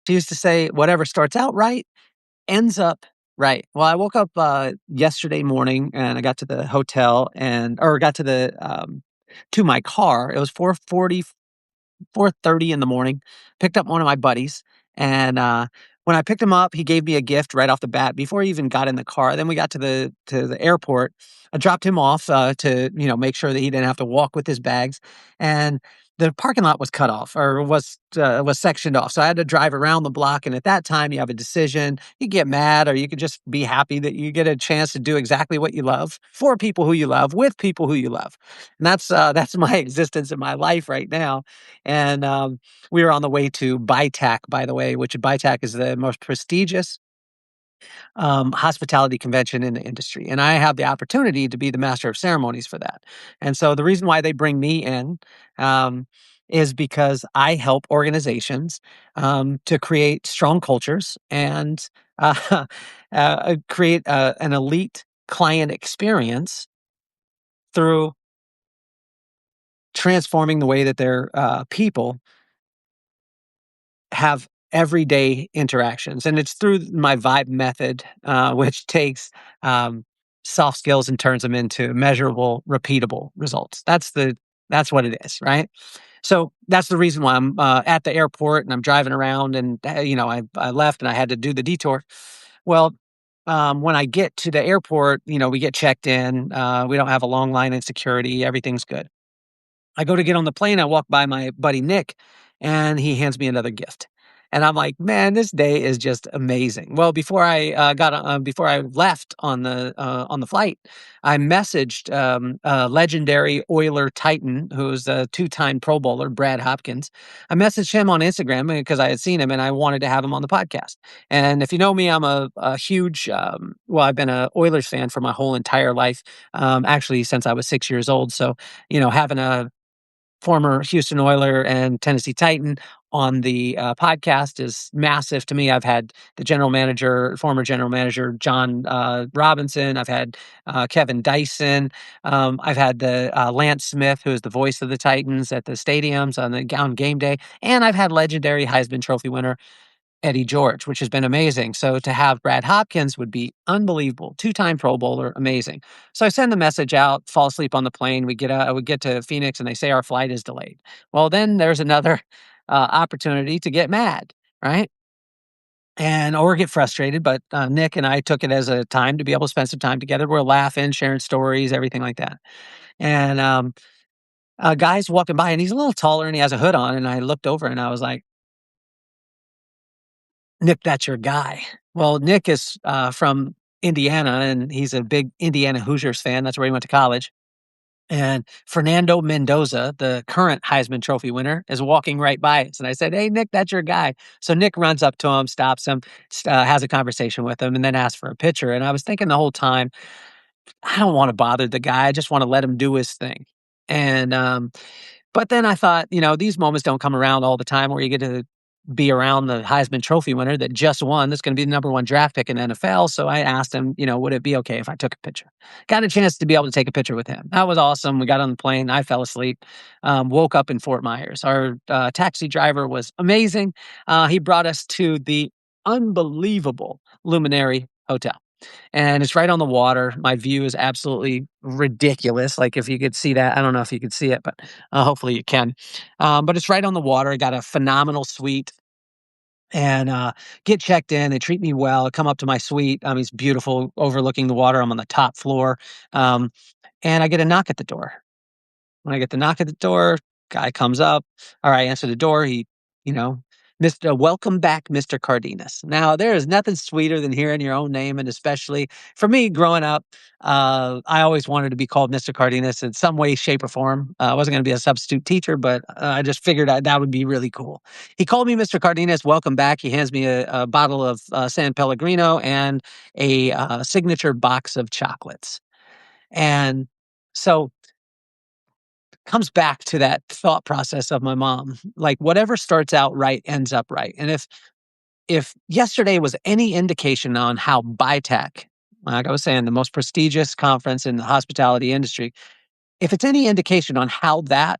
She used to say, "Whatever starts out right ends up right." Well, I woke up, yesterday morning and I got to the hotel or got to my car. It was 4:30 in the morning, picked up one of my buddies, and, when I picked him up, he gave me a gift right off the bat before he even got in the car. Then we got to the airport. I dropped him off, to, make sure that he didn't have to walk with his bags, and the parking lot was cut off or was sectioned off, so I had to drive around the block, and at that time, you have a decision. You get mad or you could just be happy that you get a chance to do exactly what you love, for people who you love, with people who you love, and that's my existence in my life right now. And we were on the way to BITAC, by the way, which BITAC is the most prestigious hospitality convention in the industry. And I have the opportunity to be the master of ceremonies for that. And so the reason why they bring me in um, is because I help organizations to create strong cultures and create an elite client experience through transforming the way that their people have everyday interactions, and it's through my Vibe method, which takes soft skills and turns them into measurable, repeatable results. That's what it is, right? So that's the reason why I'm at the airport and I'm driving around, and I left and I had to do the detour. Well, when I get to the airport, we get checked in. We don't have a long line in security. Everything's good. I go to get on the plane, I walk by my buddy Nick, and he hands me another gift. And I'm like, "Man, this day is just amazing." Well, before I left on the flight, I messaged a legendary Oiler Titan, who's a two-time Pro Bowler, Brad Hopkins. I messaged him on Instagram because I had seen him and I wanted to have him on the podcast. And if you know me, I'm a huge, I've been a Oilers fan for my whole entire life, actually since I was 6 years old. So having a former Houston Oiler and Tennessee Titan on the podcast is massive to me. I've had former general manager John Robinson. I've had Kevin Dyson. I've had the Lance Smith, who is the voice of the Titans at the stadiums on game day, and I've had legendary Heisman Trophy winner Eddie George, which has been amazing. So to have Brad Hopkins would be unbelievable. Two-time Pro Bowler, amazing. So I send the message out, fall asleep on the plane. We get to Phoenix and they say our flight is delayed. Well, then there's another opportunity to get mad, right? And or get frustrated. But Nick and I took it as a time to be able to spend some time together. We're laughing, sharing stories, everything like that. And a guy's walking by and he's a little taller and he has a hood on. And I looked over and I was like, Nick, that's your guy. Well, Nick is from Indiana, and he's a big Indiana Hoosiers fan. That's where he went to college. And Fernando Mendoza, the current Heisman Trophy winner, is walking right by us. And I said, "Hey, Nick, that's your guy." So Nick runs up to him, stops him, has a conversation with him, and then asks for a picture. And I was thinking the whole time, I don't want to bother the guy. I just want to let him do his thing. And but then I thought, these moments don't come around all the time where you get to be around the Heisman Trophy winner that just won. That's going to be the number one draft pick in the NFL. So I asked him, would it be okay if I took a picture? Got a chance to be able to take a picture with him. That was awesome. We got on the plane. I fell asleep. Woke up in Fort Myers. Our taxi driver was amazing. He brought us to the unbelievable Luminary Hotel, and it's right on the water. My view is absolutely ridiculous. Like if you could see that, I don't know if you could see it, but hopefully you can. But it's right on the water. I got a phenomenal suite and get checked in. They treat me well. I come up to my suite. It's beautiful, overlooking the water. I'm on the top floor, um, and I get a knock at the door. When I get the knock at the door, guy comes up, or I answer the door. He, you know, Mr. Welcome back, Mr. Cardenas. Now, there is nothing sweeter than hearing your own name, and especially for me growing up, I always wanted to be called Mr. Cardenas in some way, shape, or form. I wasn't going to be a substitute teacher, but I just figured that would be really cool. He called me Mr. Cardenas. Welcome back. He hands me a bottle of San Pellegrino and a signature box of chocolates. And so comes back to that thought process of my mom. Like whatever starts out right ends up right. And if yesterday was any indication on how BITAC, like I was saying, the most prestigious conference in the hospitality industry, if it's any indication on how that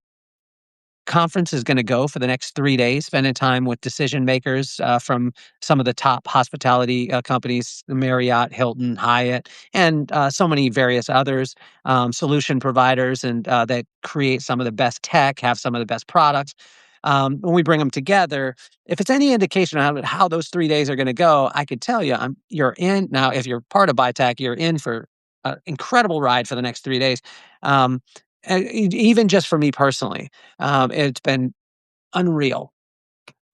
conference is gonna go for the next 3 days, spending time with decision makers, from some of the top hospitality, companies, Marriott, Hilton, Hyatt, and, so many various others, solution providers, and, that create some of the best tech, have some of the best products. When we bring them together, if it's any indication on how those 3 days are gonna go, I could tell you, you're in now, if you're part of BITAC, you're in for an incredible ride for the next 3 days. Um, even just for me personally, it's been unreal.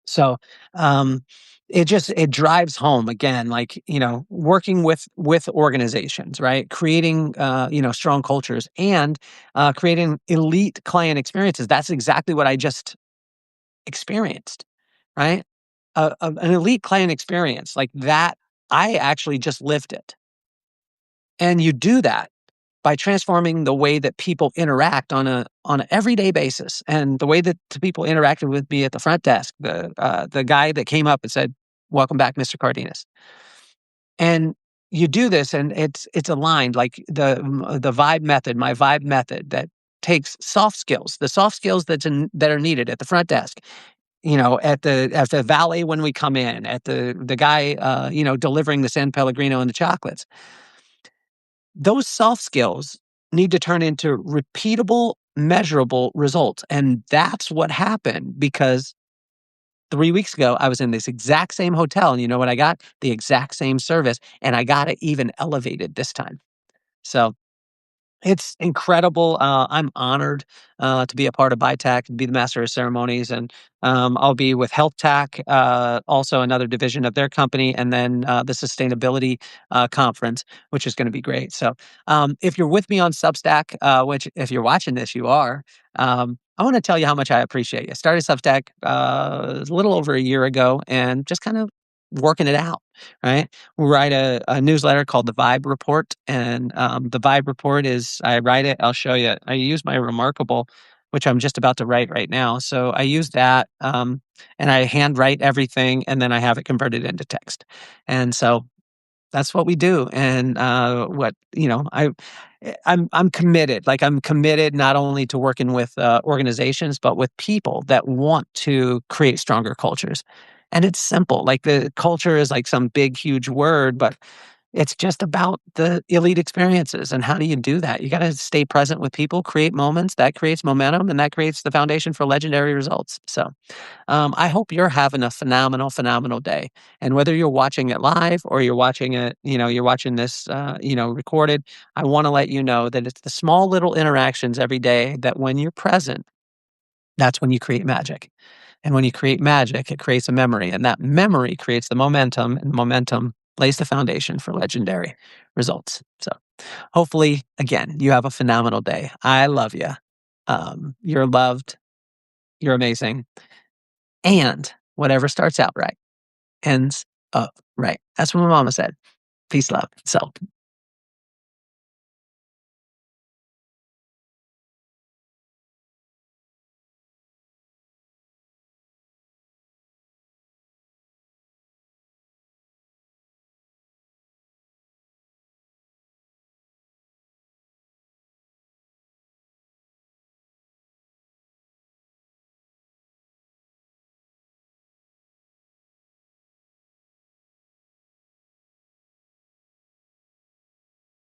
So, um, it drives home again, like, working with organizations, right? Creating, strong cultures and, creating elite client experiences. That's exactly what I just experienced, right? An elite client experience like that, I actually just lived it. And you do that by transforming the way that people interact on an everyday basis, and the way that the people interacted with me at the front desk, the guy that came up and said, "Welcome back, Mr. Cardenas." And you do this, and it's aligned like the vibe method, my vibe method that takes soft skills, the soft skills that are needed at the front desk, at the valet when we come in, at the guy, delivering the San Pellegrino and the chocolates. Those soft skills need to turn into repeatable, measurable results. And that's what happened because 3 weeks ago, I was in this exact same hotel. And you know what I got? The exact same service. And I got it even elevated this time. So it's incredible. I'm honored to be a part of BITAC and be the master of ceremonies, and I'll be with HealthTAC, also another division of their company, and then the sustainability conference, which is going to be great. So, if you're with me on Substack, which if you're watching this, you are. I want to tell you how much I appreciate you. Started Substack a little over a year ago, and just kind of working it out. Right, we write a newsletter called the Vibe Report, and the Vibe Report is I write it. I'll show you. I use my Remarkable, which I'm just about to write right now. So I use that, and I handwrite everything, and then I have it converted into text. And so that's what we do, and, what I'm committed, like, I'm committed not only to working with, organizations, but with people that want to create stronger cultures, and it's simple, like, the culture is, like, some big, huge word, but it's just about the elite experiences, and how do you do that? You gotta stay present with people, create moments, that creates momentum, and that creates the foundation for legendary results, so I hope you're having a phenomenal, phenomenal day. And whether you're watching it live or you're watching it, you're watching this, recorded, I want to let you know that it's the small little interactions every day that when you're present, that's when you create magic. And when you create magic, it creates a memory. And that memory creates the momentum, and momentum lays the foundation for legendary results. So hopefully, again, you have a phenomenal day. I love you. You're loved. You're amazing. And whatever starts out right ends up right. That's what my mama said. Peace, love. So